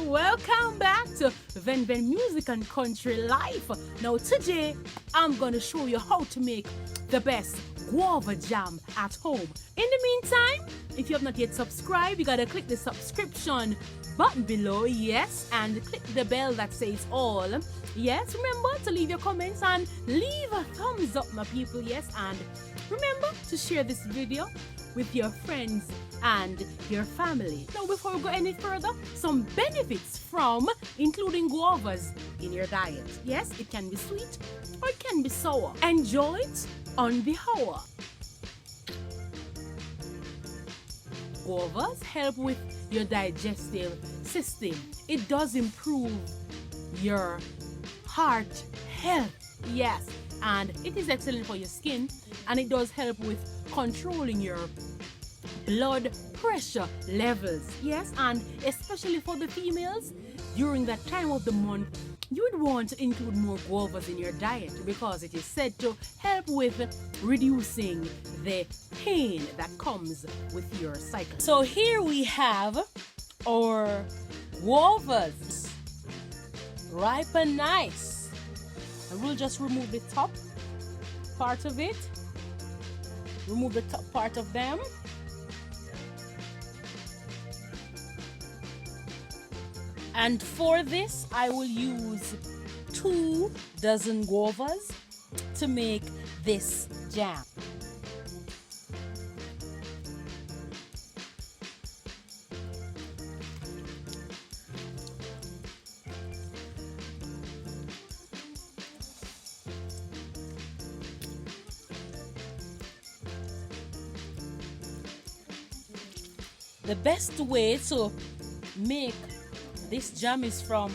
welcome back to Venvenmusic and Country Life. Now today, I'm going to show you how to make the best guava jam at home. In the meantime, if you have not yet subscribed, you got to click the subscription button below, yes, and click the bell that says all. Yes, remember to leave your comments and leave a thumbs up, my people, yes, and remember to share this video with your friends and your family. Now, before we go any further, some benefits from including guavas in your diet. Yes, it can be sweet or it can be sour. Enjoy it on the hour. Guavas help with your digestive system. It does improve your heart health. Yes, and it is excellent for your skin, and it does help with controlling your blood pressure levels. Yes, and especially for the females, during that time of the month, you would want to include more guavas in your diet because it is said to help with reducing the pain that comes with your cycle. So here we have our guavas, ripe and nice. And we'll just remove the top part of it. Remove the top part of them. And for this, I will use 2 dozen guavas to make this jam. The best way to make this jam is from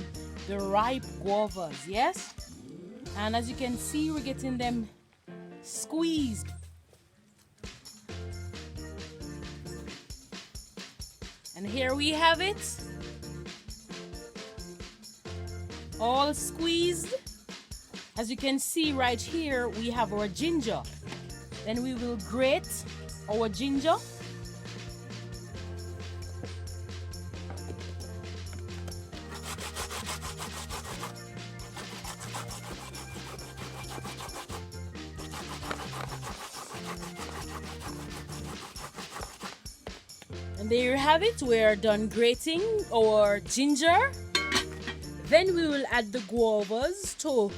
the ripe guavas, yes? And as you can see, we're getting them squeezed. And here we have it, all squeezed. As you can see right here, we have our ginger. Then we will grate our ginger. And there you have it, we're done grating our ginger. Then we will add the guavas to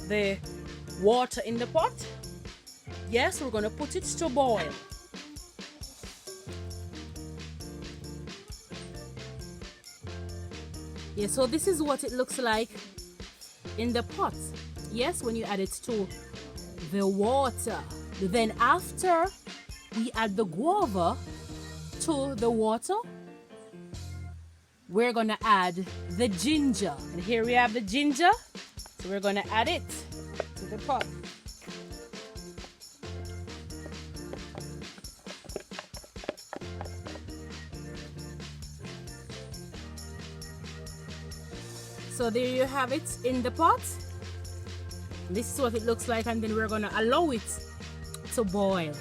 the water in the pot. Yes, we're gonna put it to boil. Yeah, so this is what it looks like in the pot. Yes, when you add it to the water. Then after we add the guava to the water, we're gonna add the ginger. And here we have the ginger, so we're gonna add it to the pot. So there you have it in the pot. This is what it looks like, and then we're gonna allow it to boil.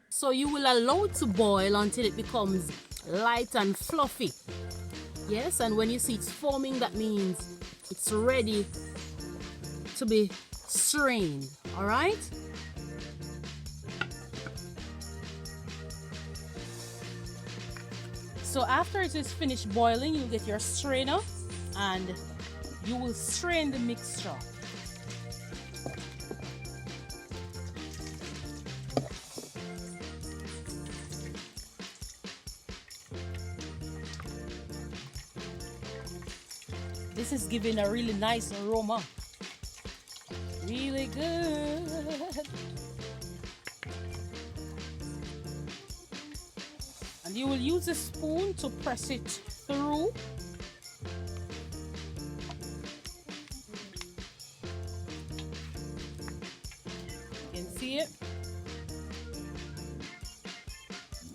So you will allow it to boil until it becomes light and fluffy. Yes, and when you see it's forming, that means it's ready to be strained. All right? So after it is finished boiling, you'll get your strainer and you will strain the mixture. This is giving a really nice aroma. really good. And you will use a spoon to press it through. You can see it.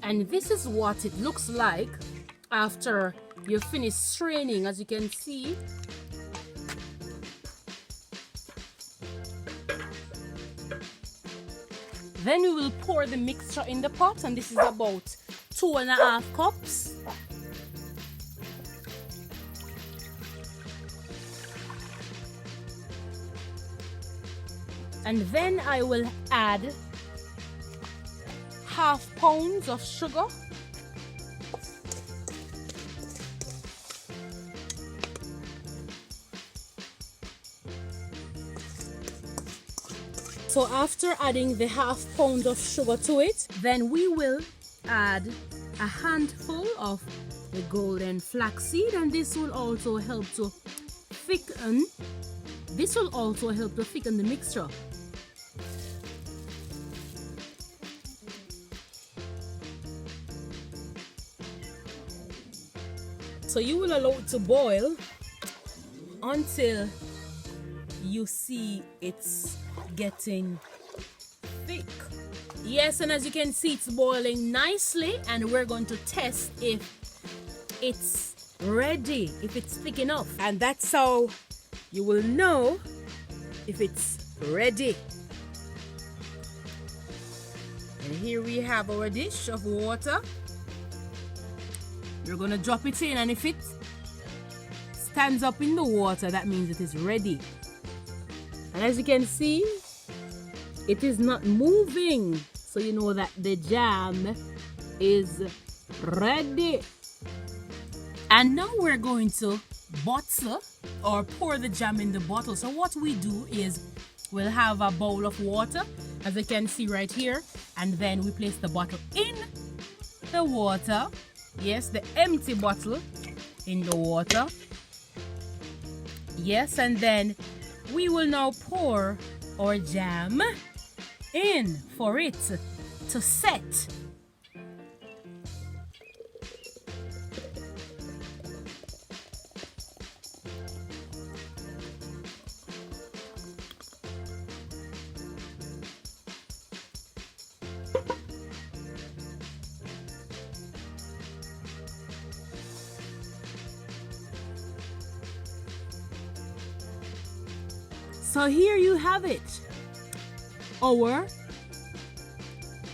And this is what it looks like after you finish straining, as you can see. Then we will pour the mixture in the pot, and this is about 2.5 cups. And then I will add 1/2 pound of sugar. So after adding the 1/2 pound of sugar to it, then we will add a handful of the golden flaxseed, and this will also help to thicken. This will also help to thicken the mixture. So you will allow it to boil until you see it's getting thick. Yes, and as you can see, it's boiling nicely, and we're going to test if it's ready, if it's thick enough. And that's how you will know if it's ready. And here we have our dish of water. You're gonna drop it in, and if it stands up in the water, that means it is ready. And as you can see, it is not moving, so you know that the jam is ready. And now we're going to bottle or pour the jam in the bottle. So what we do is we'll have a bowl of water, as you can see right here, and then we place the bottle in the water. Yes, the empty bottle in the water. Yes, and then we will now pour our jam in for it to set. So here you have it, our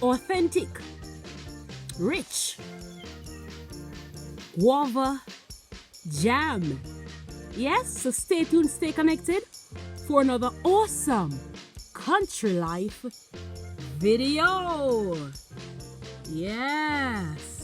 authentic, rich guava jam. Yes, so stay tuned, stay connected for another awesome country life video. Yes.